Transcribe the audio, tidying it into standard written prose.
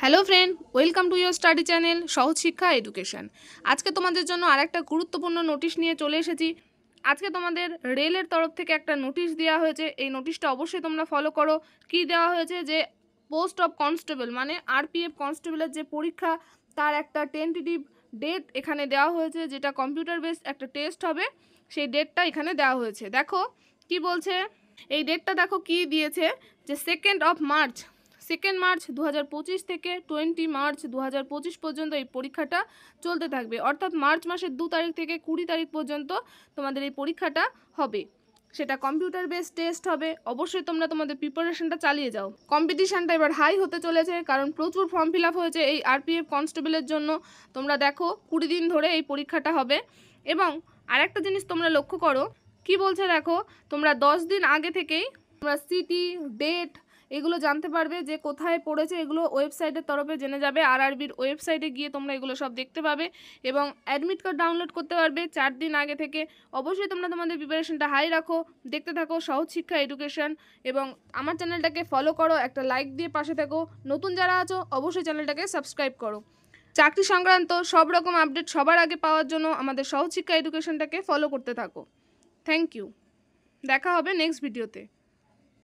Hello friend, welcome to your study channel সহজ শিক্ষা education. আজকে তোমাদের জন্য আরেকটা গুরুত্বপূর্ণ নোটিশ নিয়ে চলে এসেছি। আজকে তোমাদের রেলের তরফ থেকে একটা নোটিশ দেওয়া হয়েছে। এই নোটিশটা অবশ্যই তোমরা ফলো করো। কি দেওয়া হয়েছে যে পোস্ট অফ কনস্টেবল মানে আরপিএফ কনস্টেবলের যে পরীক্ষা তার একটা টেন্টেটিভ ডেট এখানে দেওয়া হয়েছে, যেটা কম্পিউটার বেসড একটা টেস্ট হবে। সেই ডেটটা এখানে দেওয়া হয়েছে। দেখো কি বলছে, এই ডেটটা দেখো কি দিয়েছে যে 2 মার্চ 2 মার্চ 2025 থেকে 20 মার্চ 2025 পর্যন্ত এই পরীক্ষাটা চলতে থাকবে। অর্থাৎ মার্চ মাসের 2 তারিখ থেকে 20 তারিখ পর্যন্ত তোমাদের এই পরীক্ষাটা হবে। সেটা কম্পিউটার বেসড টেস্ট হবে। অবশ্যই তোমরা তোমাদের প্রিপারেশনটা চালিয়ে যাও। কম্পিটিশানটা এবার হাই হতে চলেছে, কারণ প্রচুর ফর্ম ফিল আপ হয়েছে এই আরপিএফ কনস্টেবলের জন্য। তোমরা দেখো 20 দিন ধরে এই পরীক্ষাটা হবে। এবং আরেকটা জিনিস তোমরা লক্ষ্য করো, কি বলছে দেখো, তোমরা 10 দিন আগে থেকেই তোমরা সিটি ডেট এগুলো জানতে পারবে, যে কোথায় পড়েছে এগুলো ওয়েবসাইটের তরফে জেনে যাবে। আরআরবির ওয়েবসাইটে গিয়ে তোমরা এগুলো সব দেখতে পাবে এবং অ্যাডমিট কার্ড ডাউনলোড করতে পারবে 4 দিন আগে থেকে। অবশ্যই তোমরা তোমাদের প্রিপারেশনটা হাই রাখো, দেখতে থাকো সহজ শিক্ষা এডুকেশন এবং আমার চ্যানেলটাকে ফলো করো, একটা লাইক দিয়ে পাশে থাকো। নতুন যারা আছো অবশ্যই চ্যানেলটাকে সাবস্ক্রাইব করো। চাকরি সংক্রান্ত সব রকম আপডেট সবার আগে পাওয়ার জন্য আমাদের সহজ শিক্ষা এডুকেশনটাকে ফলো করতে থাকো। থ্যাংক ইউ, দেখা হবে নেক্সট ভিডিওতে।